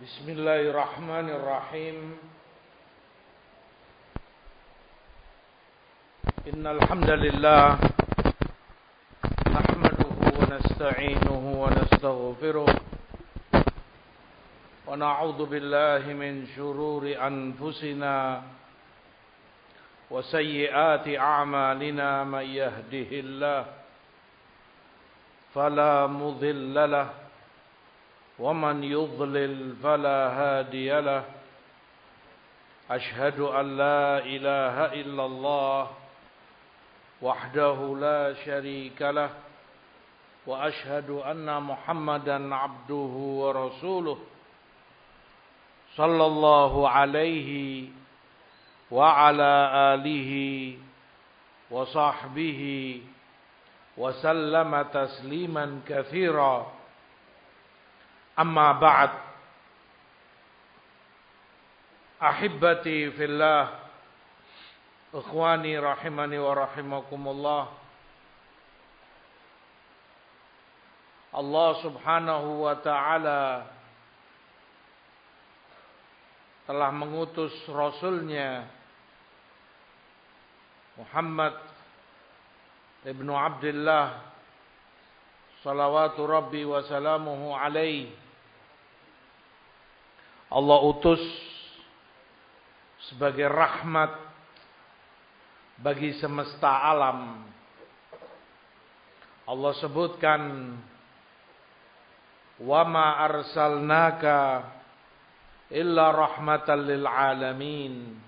Bismillahirrahmanirrahim. Innal hamdalillah nahmaduhu wa nasta'inuhu wa nastaghfiruh wa na'udzu billahi min shururi anfusina wa sayyiati a'malina man yahdihillahu fala mudilla lahu ومن يضلل فلا هادي له أشهد أن لا إله إلا الله وحده لا شريك له وأشهد أن محمدا عبده ورسوله صلى الله عليه وعلى آله وصحبه وسلم تسليما كثيرا. Amma ba'd. Ahibbati fillah, ikhwani rahimani wa rahimakumullah. Allah subhanahu wa ta'ala telah mengutus Rasulnya Muhammad ibnu Abdullah salawatu rabbi wa salamuhu alaihi. Allah utus sebagai rahmat bagi semesta alam. Allah sebutkan, wa ma arsalnaka illa rahmatan lil alamin.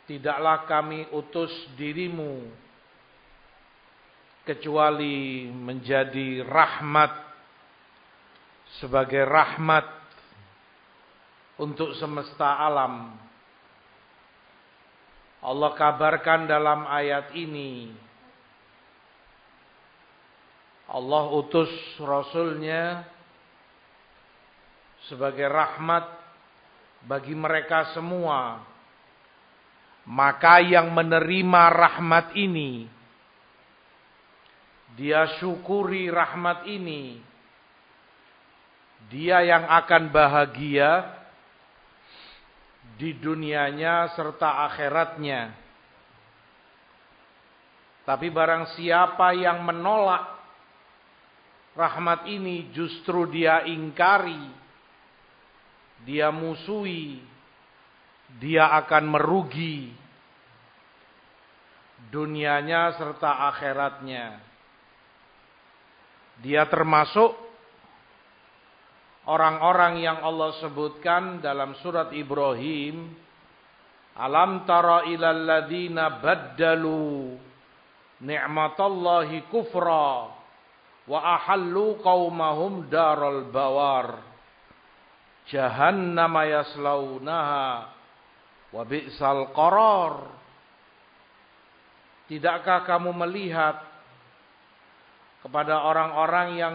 Tidaklah kami utus dirimu kecuali menjadi rahmat, sebagai rahmat untuk semesta alam. Allah kabarkan dalam ayat ini, Allah utus Rasulnya sebagai rahmat bagi mereka semua. Maka yang menerima rahmat ini, dia syukuri rahmat ini, dia yang akan bahagia di dunianya serta akhiratnya. Tapi barang siapa yang menolak rahmat ini, justru dia ingkari, dia musuhi, dia akan merugi dunianya serta akhiratnya. Dia termasuk orang-orang yang Allah sebutkan dalam surat Ibrahim, alam tara ilal ladzina baddalu ni'matallahi kufra wa ahallu qaumahum daral bawar jahannama yaslaunaha wa bi'sal qarar. Tidakkah kamu melihat kepada orang-orang yang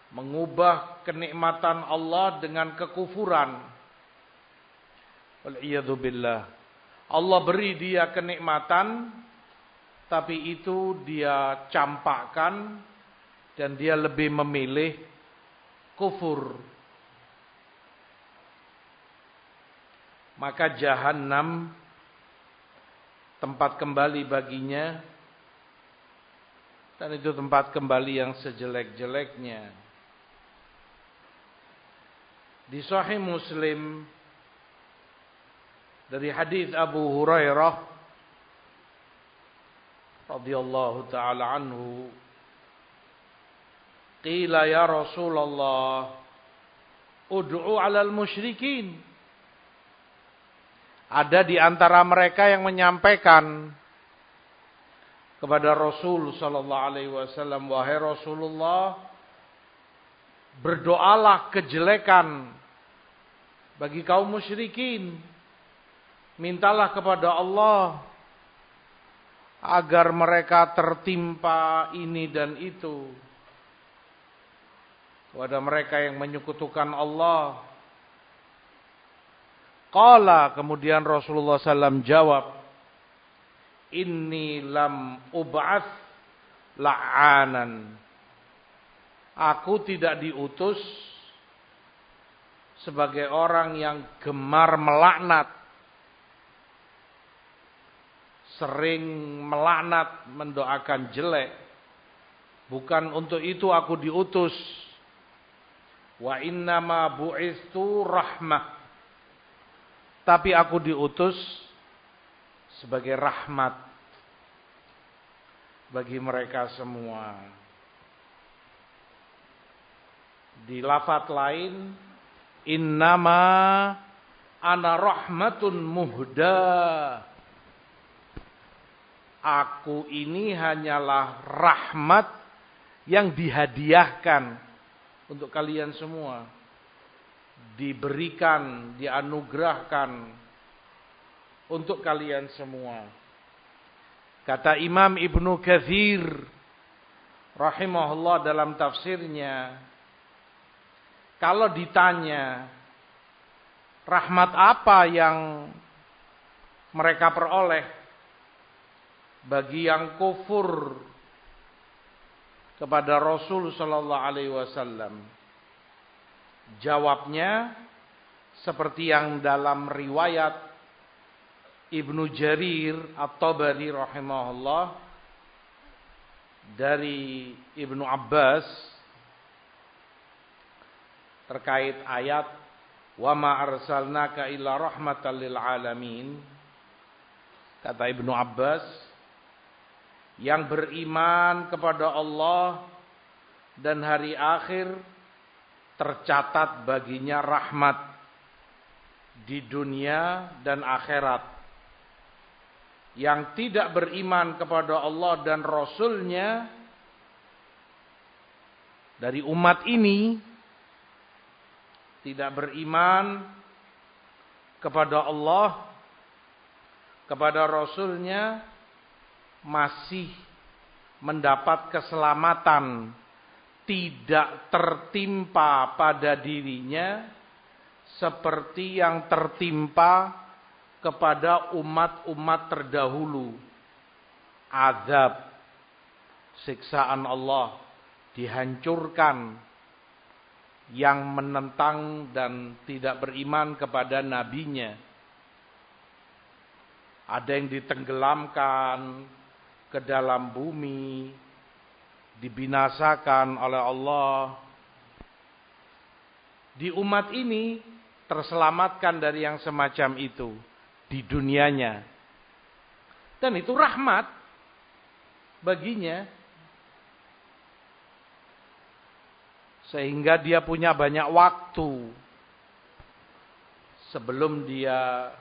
mengubah kenikmatan Allah dengan kekufuran? Wal'iyadzu billah. Allah beri dia kenikmatan, tapi itu dia campakkan dan dia lebih memilih kufur. Maka Jahannam tempat kembali baginya, dan itu tempat kembali yang sejelek-jeleknya. Di Sahih Muslim dari hadis Abu Hurairah radhiyallahu taala anhu, qila ya Rasulullah ud'u 'alal musyrikin. Ada di antara mereka yang menyampaikan kepada Rasul sallallahu alaihi wasallam, wahai Rasulullah, berdoalah kejelekan bagi kaum musyrikin. Mintalah kepada Allah agar mereka tertimpa ini dan itu. Kepada mereka yang menyekutukan Allah. Qala, kemudian Rasulullah SAW jawab, inni lam ub'ats la'anan. Aku tidak diutus sebagai orang yang gemar melaknat, sering melaknat, mendoakan jelek. Bukan untuk itu aku diutus. Wa innama bu'istu rahmah. Tapi aku diutus sebagai rahmat bagi mereka semua. Di lafaz lain, innama ana rahmatun muhda. Aku ini hanyalah rahmat yang dihadiahkan untuk kalian semua. Diberikan, dianugerahkan untuk kalian semua. Kata Imam Ibnu Katsir rahimahullah dalam tafsirnya, kalau ditanya rahmat apa yang mereka peroleh bagi yang kufur kepada Rasul sallallahu alaihi wasallam, jawabnya seperti yang dalam riwayat Ibnu Jarir At-Tabari rahimahullah dari Ibnu Abbas terkait ayat wa ma arsalnaka illa rahmatan lil alamin. Kata Ibnu Abbas, yang beriman kepada Allah dan hari akhir tercatat baginya rahmat di dunia dan akhirat. Yang tidak beriman kepada Allah dan Rasul-Nya dari umat ini, tidak beriman kepada Allah, kepada Rasul-Nya, masih mendapat keselamatan, tidak tertimpa pada dirinya seperti yang tertimpa kepada umat-umat terdahulu. Azab, siksaan Allah dihancurkan yang menentang dan tidak beriman kepada nabinya. Ada yang ditenggelamkan ke dalam bumi, dibinasakan oleh Allah. Di umat ini terselamatkan dari yang semacam itu di dunianya. Dan itu rahmat baginya. Sehingga dia punya banyak waktu sebelum dia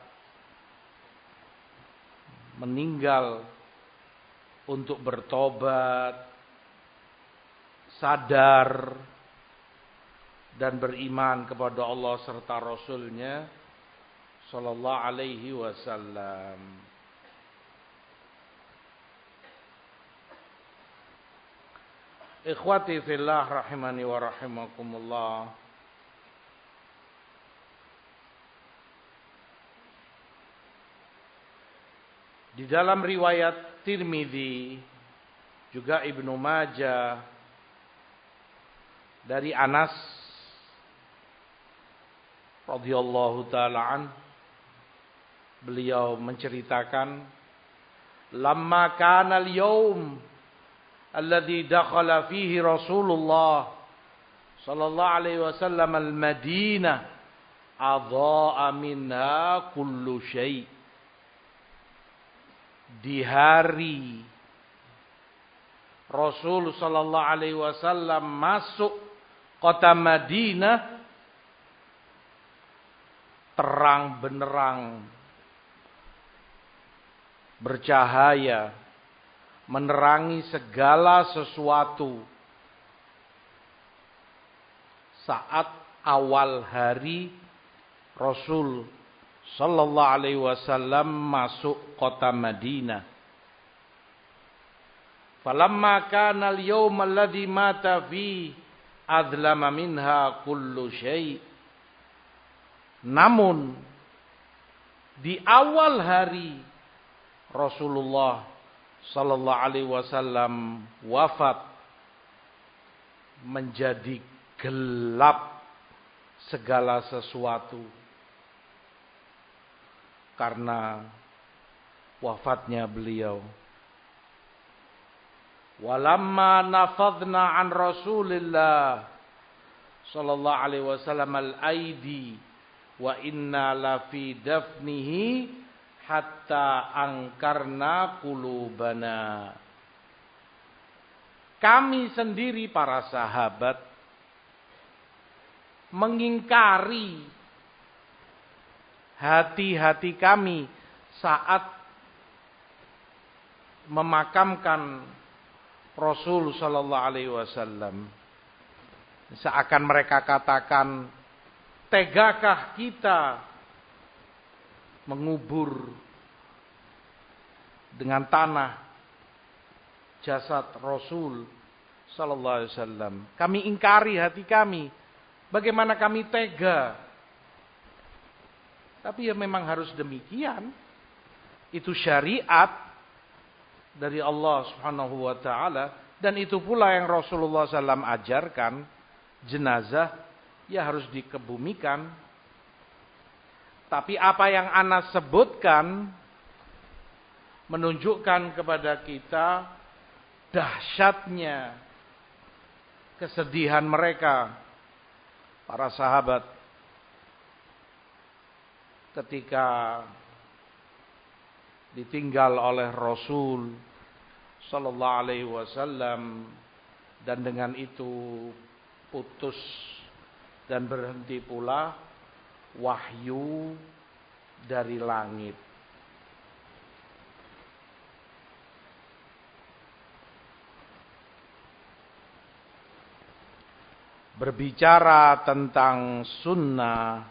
meninggal untuk bertobat, sadar, dan beriman kepada Allah serta Rasul-Nya sallallahu alaihi wasallam. Ikhwati fillah rahimani wa rahimakumullah. Di dalam riwayat Tirmidzi juga Ibnu Majah dari Anas radhiyallahu taala an, beliau menceritakan, lamma kana al-yawm alladhi dakhala fihi Rasulullah sallallahu alaihi wasallam al-Madinah adha'a minha kullu syai'. Di hari Rasul sallallahu alaihi wasallam masuk kota Madinah, terang benderang, bercahaya, menerangi segala sesuatu. Saat awal hari Rasul sallallahu alaihi wasallam masuk kota Madinah. Falamma kana al-yawm alladhi mata fi adlama minha kullu syai'. Namun di awal hari Rasulullah sallallahu alaihi wasallam wafat, menjadi gelap segala sesuatu karena wafatnya beliau. Walamma nafadna an Rasulillah sallallahu alaihi wasallam al-aidi wa inna la fi dafnihi hatta angkarna qulubana. Kami sendiri para sahabat mengingkari hati-hati kami saat memakamkan Rasul sallallahu alaihi wasallam. Seakan mereka katakan, tegakah kita mengubur dengan tanah jasad Rasul sallallahu alaihi wasallam? Kami ingkari hati kami. Bagaimana kami tega? Tapi ya memang harus demikian. Itu syariat dari Allah Subhanahu wa taala, dan itu pula yang Rasulullah SAW ajarkan. Jenazah ya harus dikebumikan. Tapi apa yang ana sebutkan menunjukkan kepada kita dahsyatnya kesedihan mereka para sahabat ketika ditinggal oleh Rasul sallallahu alaihi wasallam, dan dengan itu putus dan berhenti pula wahyu dari langit. Berbicara tentang sunnah,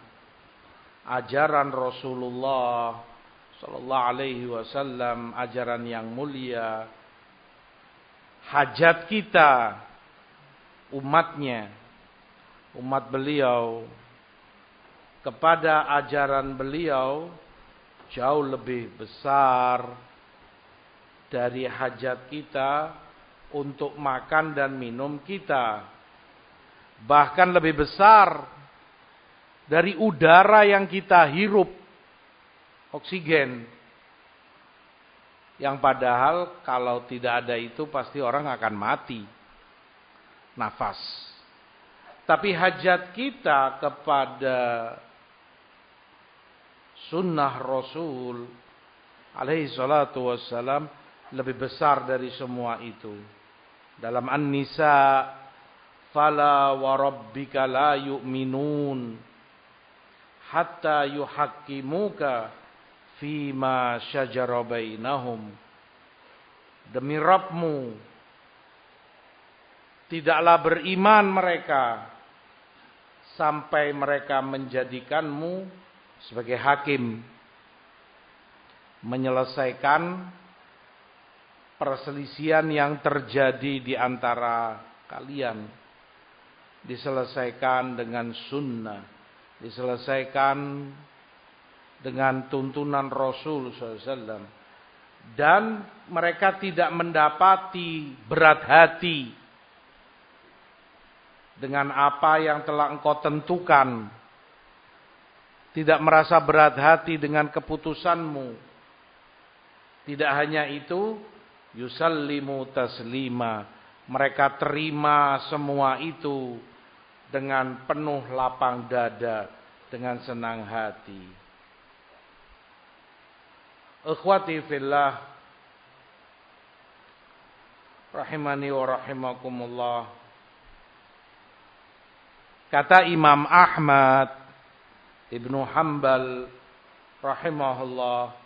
ajaran Rasulullah sallallahu alaihi wasallam, ajaran yang mulia, hajat kita umatnya, umat beliau kepada ajaran beliau jauh lebih besar dari hajat kita untuk makan dan minum kita. Bahkan lebih besar dari udara yang kita hirup, oksigen. Yang padahal kalau tidak ada itu pasti orang akan mati, nafas. Tapi hajat kita kepada sunnah Rasul alaihi salatu wassalam lebih besar dari semua itu. Dalam An-Nisa, fala wa rabbika la yu'minun hatta yuhaqqimuka fima syajara bainahum. Demi Rabbmu, tidaklah beriman mereka sampai mereka menjadikanmu sebagai hakim, menyelesaikan perselisihan yang terjadi di antara kalian. Diselesaikan dengan sunnah, diselesaikan dengan tuntunan Rasul SAW. Dan mereka tidak mendapati berat hati dengan apa yang telah engkau tentukan. Tidak merasa berat hati dengan keputusanmu. Tidak hanya itu, yusallimu taslima. Mereka terima semua itu dengan penuh lapang dada, dengan senang hati. Ikhwati fillah, rahimani wa rahimakumullah. Kata Imam Ahmad Ibnu Hanbal rahimahullah,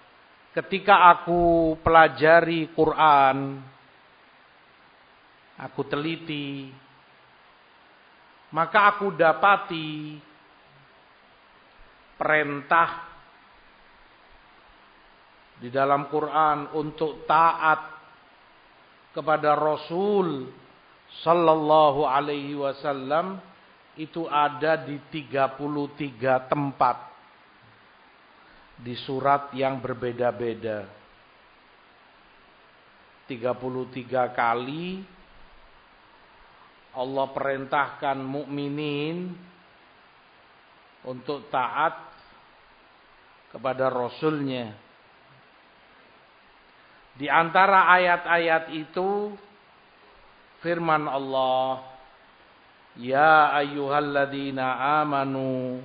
ketika aku pelajari Quran, aku teliti, maka aku dapati perintah di dalam Quran untuk taat kepada Rasul sallallahu alaihi wasallam itu ada di 33 tempat di surat yang berbeda-beda. 33 kali Allah perintahkan mukminin untuk taat kepada Rasulnya. Di antara ayat-ayat itu firman Allah, ya ayyuhalladzina amanu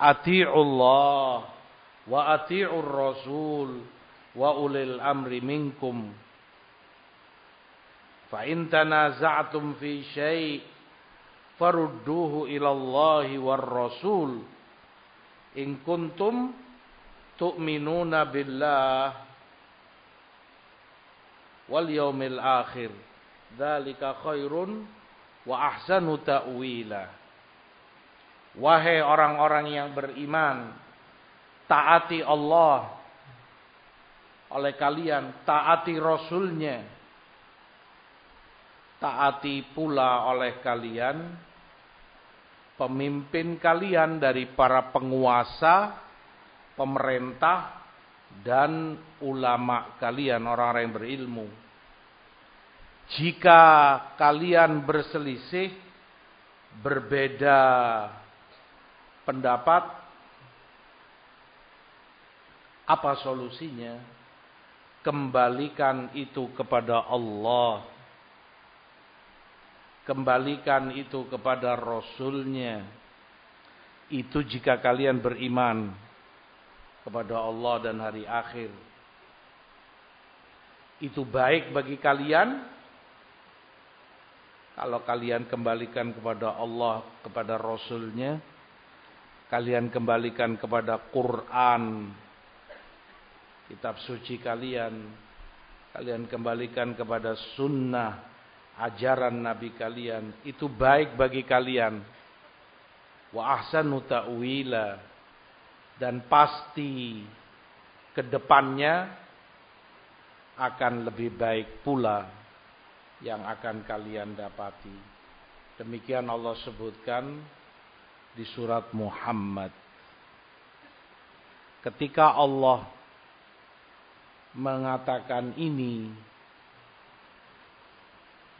ati'ullah wa ati'ur rasul wa ulil amri minkum. Fa in tanaza'tum fi syai' farudduhu ilallahi war rasul in kuntum tu'minuna billah wal yaumil akhir dzalika khairun wa ahsanu ta'wila. Wahai orang-orang yang beriman, taati Allah oleh kalian, taati Rasulnya, taati pula oleh kalian pemimpin kalian dari para penguasa, pemerintah, dan ulama kalian, orang-orang yang berilmu. Jika kalian berselisih, berbeda pendapat, apa solusinya? Kembalikan itu kepada Allah. Kembalikan itu kepada Rasulnya. Itu jika kalian beriman kepada Allah dan hari akhir. Itu baik bagi kalian kalau kalian kembalikan kepada Allah, kepada Rasulnya. Kalian kembalikan kepada Quran, kitab suci kalian. Kalian kembalikan kepada sunnah, ajaran Nabi kalian. Itu baik bagi kalian. Wa ahsanu ta'wila. Dan pasti kedepannya akan lebih baik pula yang akan kalian dapati. Demikian Allah sebutkan di surat Muhammad. Ketika Allah mengatakan ini,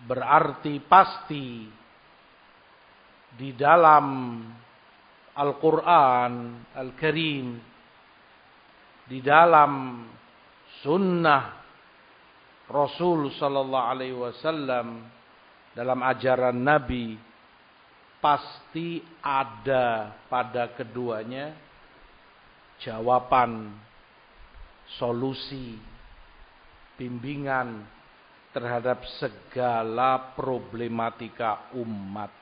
berarti pasti di dalam Al-Quran Al-Karim, di dalam sunnah Rasul Sallallahu Alaihi Wasallam, dalam ajaran Nabi, pasti ada pada keduanya jawaban, solusi, bimbingan terhadap segala problematika umat.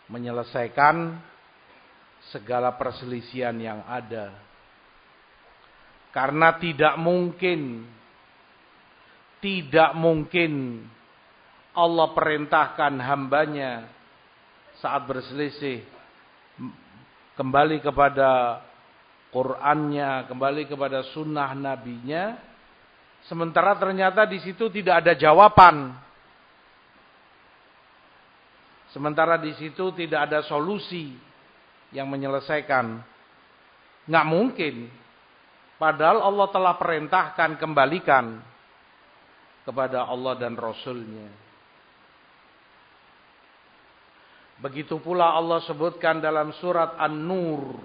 Menyelesaikan segala perselisihan yang ada. Karena tidak mungkin Allah perintahkan hambanya saat berselisih kembali kepada Qur'annya, kembali kepada sunnah nabinya, sementara ternyata di situ tidak ada jawaban. Sementara di situ tidak ada solusi yang menyelesaikan. Nggak mungkin. Padahal Allah telah perintahkan kembalikan kepada Allah dan Rasulnya. Begitu pula Allah sebutkan dalam surat An-Nur.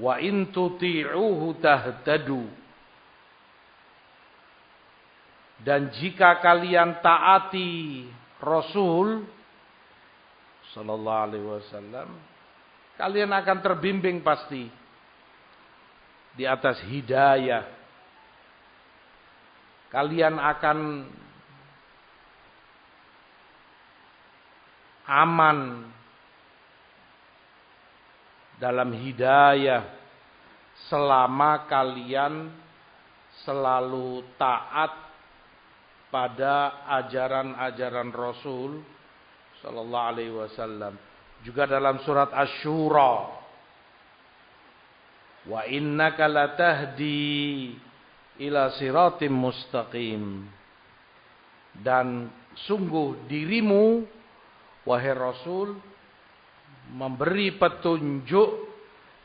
Wa in tuti'uhu tahtadu. Dan jika kalian taati Rasul Sallallahu Alaihi Wasallam, kalian akan terbimbing pasti di atas hidayah. Kalian akan aman dalam hidayah selama kalian selalu taat pada ajaran-ajaran Rasul Sallallahu Alaihi Wasallam. Juga dalam surat Asy-Syura, wa innaka latahdi ila siratim mustaqim. Dan sungguh dirimu, wahai Rasul, memberi petunjuk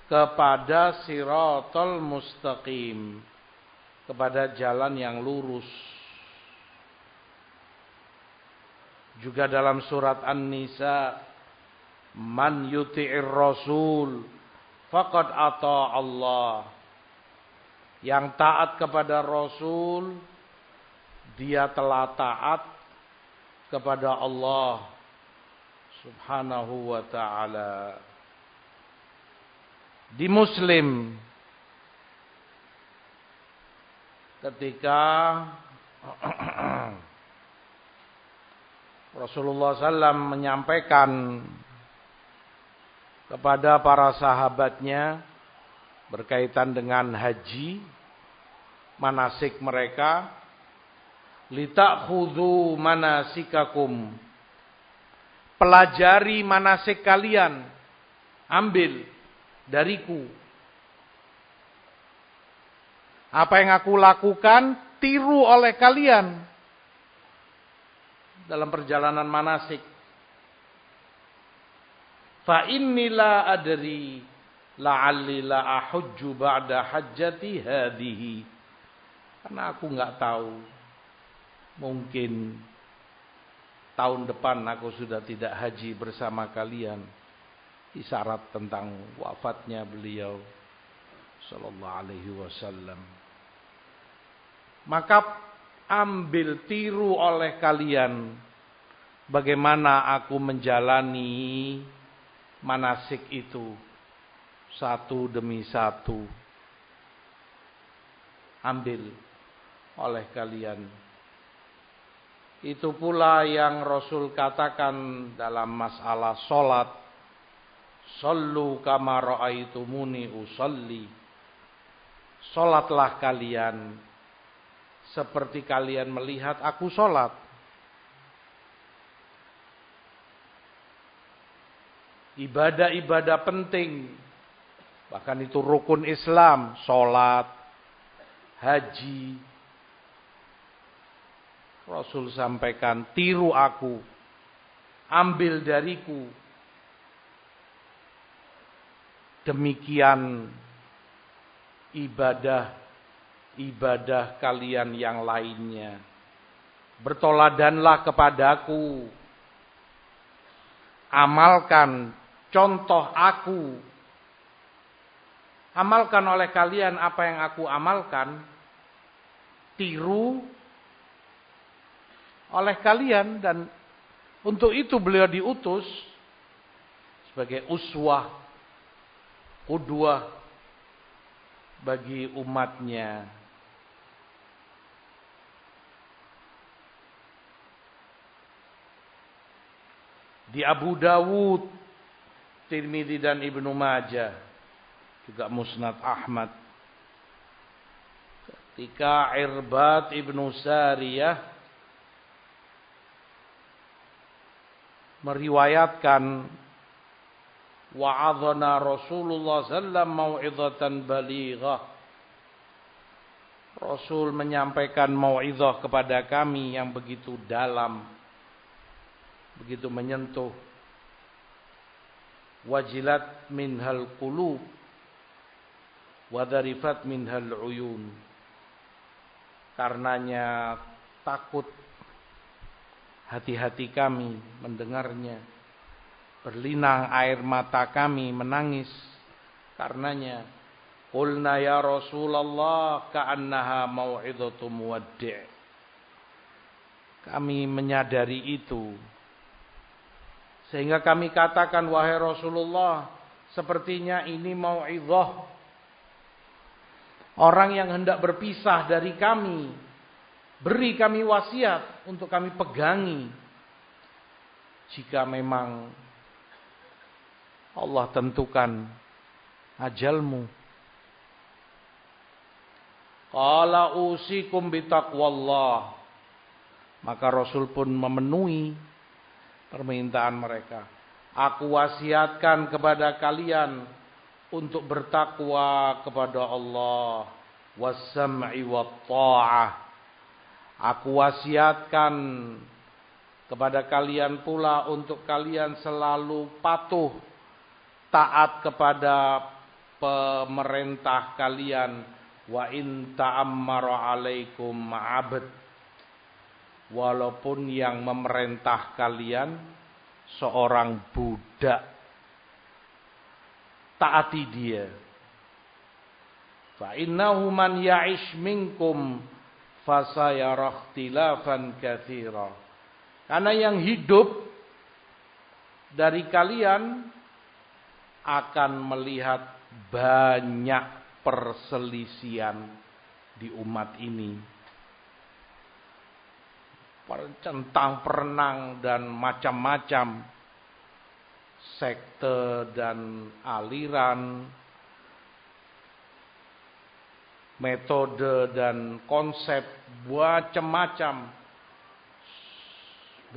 kepada siratal mustaqim, kepada jalan yang lurus. Juga dalam surat An-Nisa, man yuti'ir rasul faqad ata Allah. Yang taat kepada Rasul, dia telah taat kepada Allah Subhanahu wa ta'ala. Di Muslim, ketika Rasulullah SAW menyampaikan kepada para sahabatnya berkaitan dengan haji, manasik mereka, litakhudhu manasikakum, pelajari manasik kalian, ambil dariku. Apa yang aku lakukan, tiru oleh kalian dalam perjalanan manasik. Fa inni la adri la'alli la ahujju ba'da hajjati hadhihi. Karena aku enggak tahu. Mungkin tahun depan aku sudah tidak haji bersama kalian. Isyarat tentang wafatnya beliau sallallahu alaihi wasallam. Maka ambil tiru oleh kalian bagaimana aku menjalani manasik itu satu demi satu. Ambil oleh kalian. Itu pula yang Rasul katakan dalam masalah solat. Sallu kama ra'aitumuni usalli. Solatlah kalian seperti kalian melihat aku solat. Ibadah-ibadah penting, bahkan itu rukun Islam, solat, haji. Rasul sampaikan, tiru aku, ambil dariku. Demikian ibadah kalian yang lainnya. Bertoladanlah kepadaku. Amalkan contoh aku. Amalkan oleh kalian apa yang aku amalkan. Tiru oleh kalian. Dan untuk itu beliau diutus sebagai uswah, qudwah bagi umatnya. Di Abu Dawud, Tirmidzi dan Ibnu Majah, juga Musnad Ahmad, ketika Irbad Ibnu Sariyah meriwayatkan, wa'adhana Rasulullah sallam mau'izatan balighah. Rasul menyampaikan mau'izah kepada kami yang begitu dalam, begitu menyentuh. Wajilat minhal qulub wa dharifat minhal uyun. Karenanya takut hati-hati kami mendengarnya. Berlinang air mata kami menangis karenanya. Qulna ya Rasulullah ka'annaha mau'izatu muwaddi'. Kami menyadari itu. Sehingga kami katakan, wahai Rasulullah, sepertinya ini mau'izah orang yang hendak berpisah dari kami. Beri kami wasiat untuk kami pegangi. Jika memang Allah tentukan ajalmu. Qala usikum bitaqwallah. Maka Rasul pun memenuhi permintaan mereka. Aku wasiatkan kepada kalian untuk bertakwa kepada Allah. Wassam'i wat ta'ah. Aku wasiatkan kepada kalian pula untuk kalian selalu patuh, taat kepada pemerintah kalian. Wa in ta'ammara alaikum 'abd. walaupun yang memerintah kalian seorang budak, taati dia. Fa innahu man ya'ish minkum fasayara ikhtilafan katsira. Karena yang hidup dari kalian akan melihat banyak perselisihan di umat ini. Centang perenang dan macam-macam sekte dan aliran, metode dan konsep macam-macam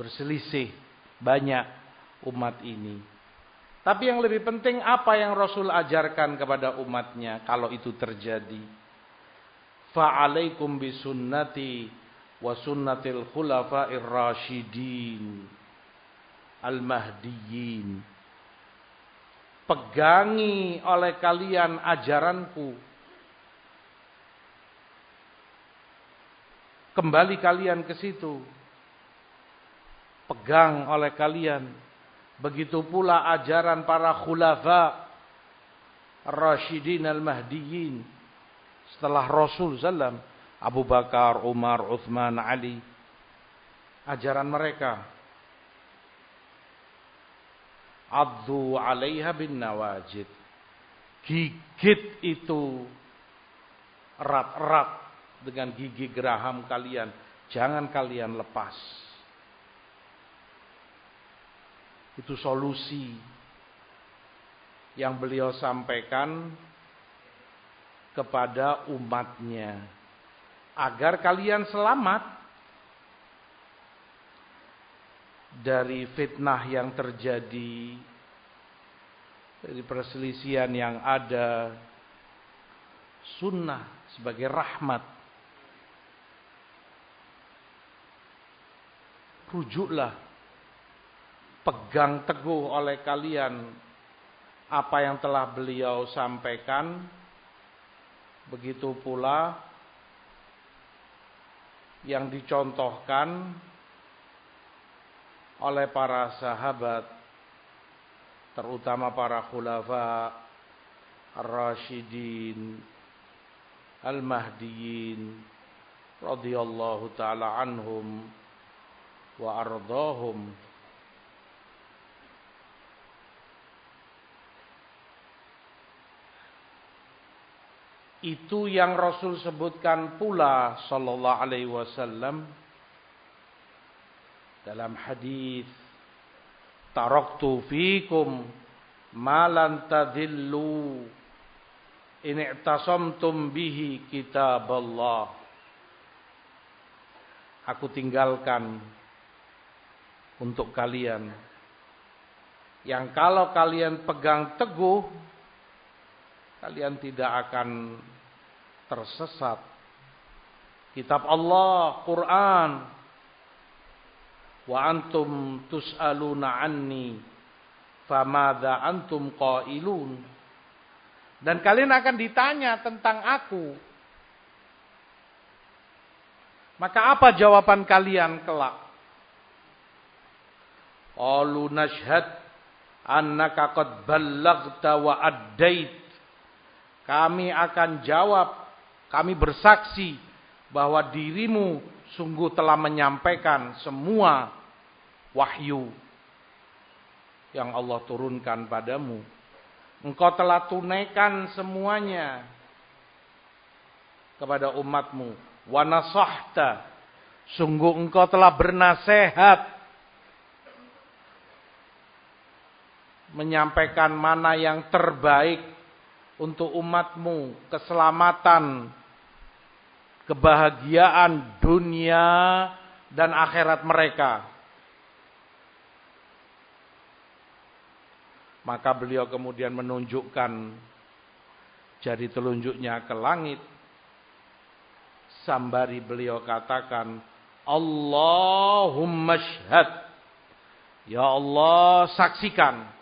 berselisih banyak umat ini. Tapi yang lebih penting apa yang Rasul ajarkan kepada umatnya kalau itu terjadi. Fa'alaikum bisunnati wa sunnatil khulafa'ir rasyidin al-mahdiyyin. Pegangi oleh kalian ajaranku. Kembali kalian ke situ. Pegang oleh kalian. Begitu pula ajaran para khulafa ar-rasyidin al-mahdiyyin. Setelah Rasul sallam, Abu Bakar, Umar, Uthman, Ali. Ajaran mereka. Addu 'alaiha bin nawajid. Gigit itu erat-erat dengan gigi geraham kalian. Jangan kalian lepas. Itu solusi yang beliau sampaikan kepada umatnya. Agar kalian selamat dari fitnah yang terjadi, dari perselisihan yang ada. Sunnah sebagai rahmat. Rujuklah, pegang teguh oleh kalian apa yang telah beliau sampaikan. Begitu pula yang dicontohkan oleh para sahabat, terutama para khulafa ar-rasyidin al-mahdiyyin radhiyallahu taala anhum wa ardahum. Itu yang Rasul sebutkan pula sallallahu alaihi wasallam dalam hadis, taraktu fikum ma lan tadillu in i'tasamtum bihi kitaballah. Aku tinggalkan untuk kalian yang kalau kalian pegang teguh, kalian tidak akan tersesat. Kitab Allah, Quran. Wa antum tus'aluna anni famadza antum qailun. Dan kalian akan ditanya tentang aku. Maka apa jawaban kalian kelak? Qalu nashhad annaka qad ballaghta wa addait. Kami akan jawab, kami bersaksi bahwa dirimu sungguh telah menyampaikan semua wahyu yang Allah turunkan padamu. Engkau telah tunaikan semuanya kepada umatmu. Wa nasahta, sungguh engkau telah bernasihat, menyampaikan mana yang terbaik untuk umatmu, keselamatan, kebahagiaan dunia dan akhirat mereka. Maka beliau kemudian menunjukkan jari telunjuknya ke langit. Sambari beliau katakan, Allahumma syhad. Ya Allah, saksikan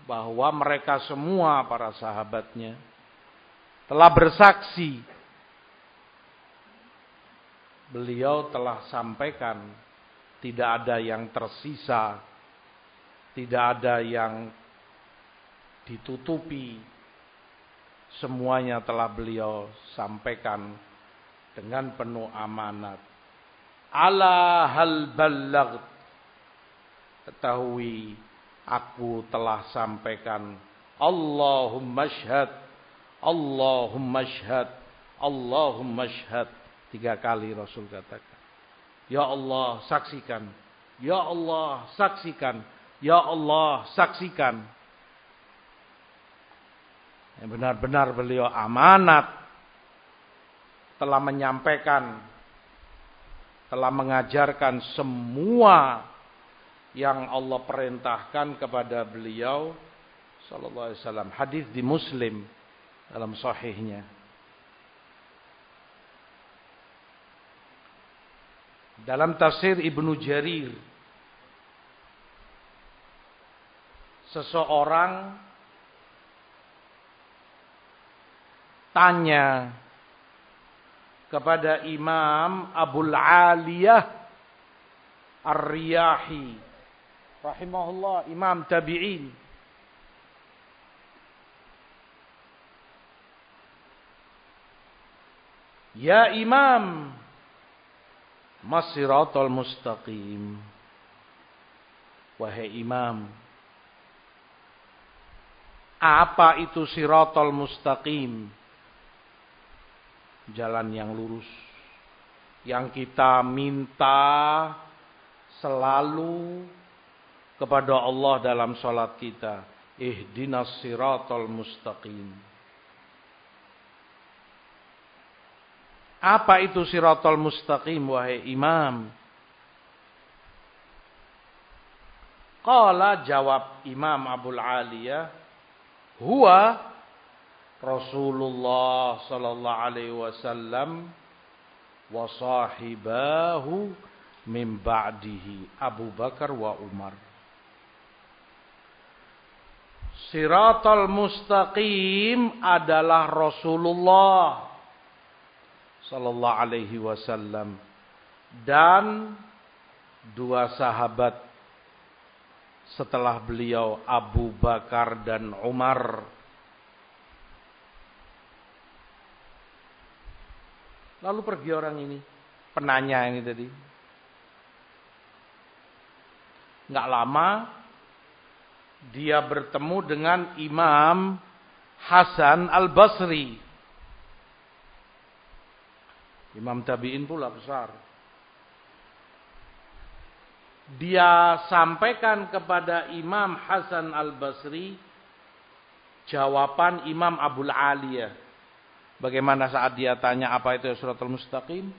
bahwa mereka semua para sahabatnya telah bersaksi beliau telah sampaikan, tidak ada yang tersisa, tidak ada yang ditutupi, semuanya telah beliau sampaikan dengan penuh amanat. Ala hal ballagh, ketahui aku telah sampaikan. Allahumma syhad, Allahumma syhad, Allahumma syhad. 3 kali Rasul katakan. Ya Allah saksikan, Ya Allah saksikan, Ya Allah saksikan. Yang benar-benar beliau amanat, telah menyampaikan, telah mengajarkan semua yang Allah perintahkan kepada beliau sallallahu alaihi wasallam. Hadis di Muslim dalam sahihnya. Dalam tafsir Ibnu Jarir, seseorang tanya kepada Imam Abul Aliyah Ar-Riyahi rahimahullah, imam tabi'in. Ya Imam, Masiratul mustaqim. Wahai Imam, apa itu siratul mustaqim? Jalan yang lurus, yang kita minta selalu kepada Allah dalam salat kita. Ihdinas siratal mustaqim. Apa itu siratal mustaqim, wahai Imam? Qala, jawab Imam Abul Aliyah, huwa Rasulullah sallallahu alaihi wasallam wa sahibahu min ba'dihi Abu Bakar wa Umar. Siratal mustaqim adalah Rasulullah sallallahu alaihi wasallam dan 2 sahabat setelah beliau, Abu Bakar dan Umar. Lalu pergi orang ini, penanya ini tadi. Nggak lama dia bertemu dengan Imam Hasan Al-Basri. Imam tabi'in pula besar. Dia sampaikan kepada Imam Hasan Al-Basri jawaban Imam Abul Aliyah. Bagaimana saat dia tanya apa itu siratal mustaqim?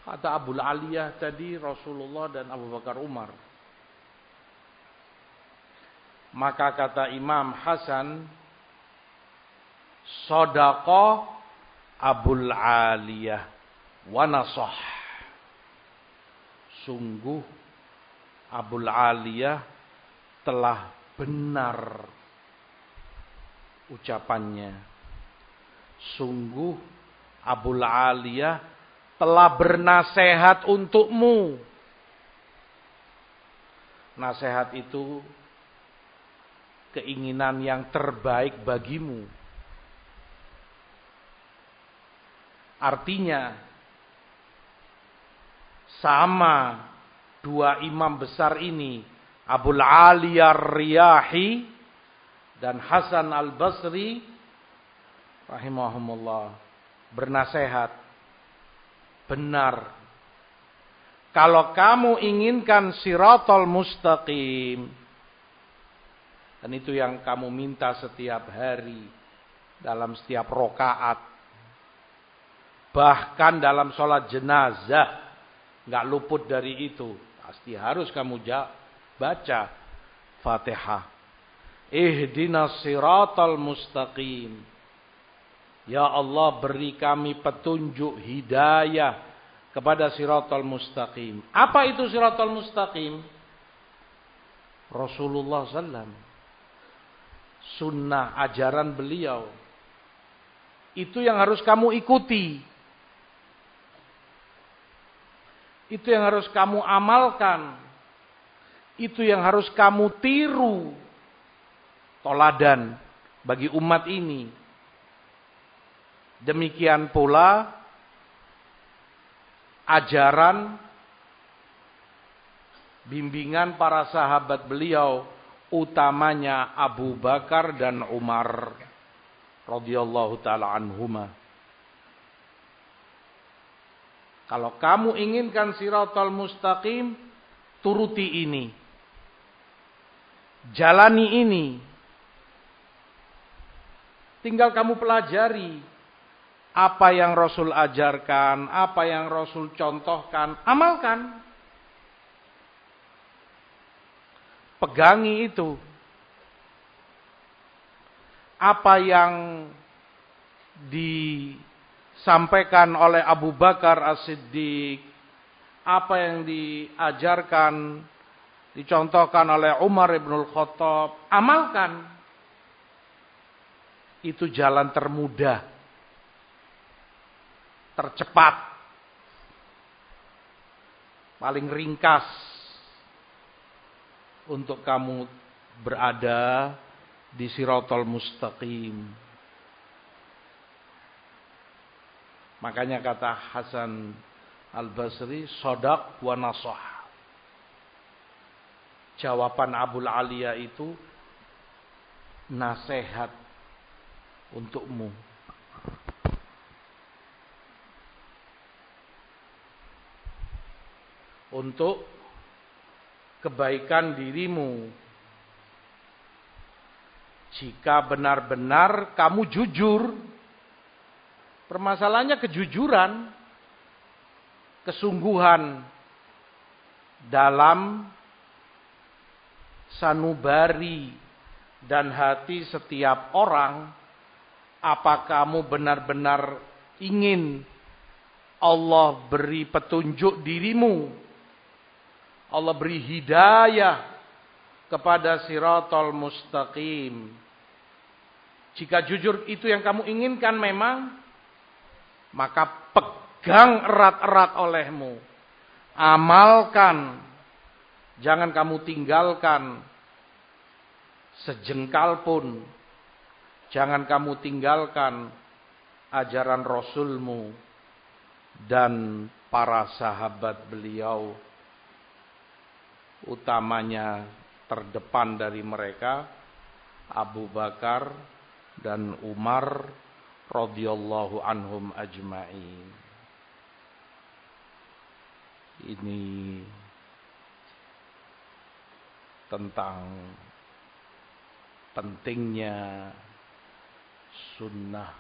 Kata Abul Aliyah tadi Rasulullah dan Abu Bakar Umar. Maka kata Imam Hasan, Shadaqa Abul Aliyah wa nasah. Sungguh Abul Aliyah telah benar ucapannya. Sungguh Abul Aliyah telah bernasehat untukmu. Nasihat itu keinginan yang terbaik bagimu. Artinya sama 2 imam besar ini, Abul Aliyah Ar-Riyahi dan Hasan Al-Basri rahimahumullah, bernasehat, benar. Kalau kamu inginkan siratal mustaqim, dan itu yang kamu minta setiap hari, dalam setiap rokaat, bahkan dalam sholat jenazah, nggak luput dari itu. Pasti harus kamu baca Fatihah. Ihdinas siratal mustaqim. Ya Allah, beri kami petunjuk hidayah kepada siratal mustaqim. Apa itu siratal mustaqim? Rasulullah SAW. Sunnah ajaran beliau. Itu yang harus kamu ikuti. Itu yang harus kamu amalkan. Itu yang harus kamu tiru. Toladan bagi umat ini. Demikian pula ajaran bimbingan para sahabat beliau, utamanya Abu Bakar dan Umar radhiyallahu taala anhuma. Kalau kamu inginkan siratal mustaqim, turuti ini. Jalani ini. Tinggal kamu pelajari apa yang Rasul ajarkan, apa yang Rasul contohkan, amalkan. Pegangi itu. Apa yang disampaikan oleh Abu Bakar As-Siddiq, apa yang diajarkan, dicontohkan oleh Umar ibn Khattab, amalkan. Itu jalan termudah, tercepat, paling ringkas untuk kamu berada di Siratal Mustaqim. Makanya kata Hasan Al-Basri, shadaq wa nasah. Jawaban Abul Aliyah itu nasihat untukmu. Untuk kebaikan dirimu. Jika benar-benar kamu jujur. Permasalahannya kejujuran. Kesungguhan dalam sanubari dan hati setiap orang. Apa kamu benar-benar ingin Allah beri petunjuk dirimu? Allah beri hidayah kepada Siratal Mustaqim. Jika jujur itu yang kamu inginkan memang, maka pegang erat-erat olehmu. Amalkan. Jangan kamu tinggalkan sejengkal pun. Jangan kamu tinggalkan ajaran Rasulmu dan para sahabat beliau. Utamanya terdepan dari mereka Abu Bakar dan Umar radhiyallahu anhum ajma'in. Ini tentang pentingnya sunnah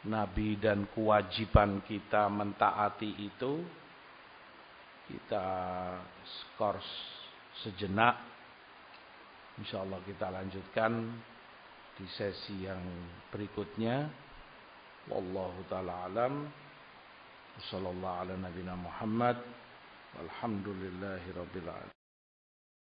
Nabi dan kewajiban kita mentaati itu. Kita skors sejenak. Insyaallah kita lanjutkan di sesi yang berikutnya. Wallahu taala alam. Wassallallahu ala nabiyina Muhammad. Walhamdulillahirabbil alamin.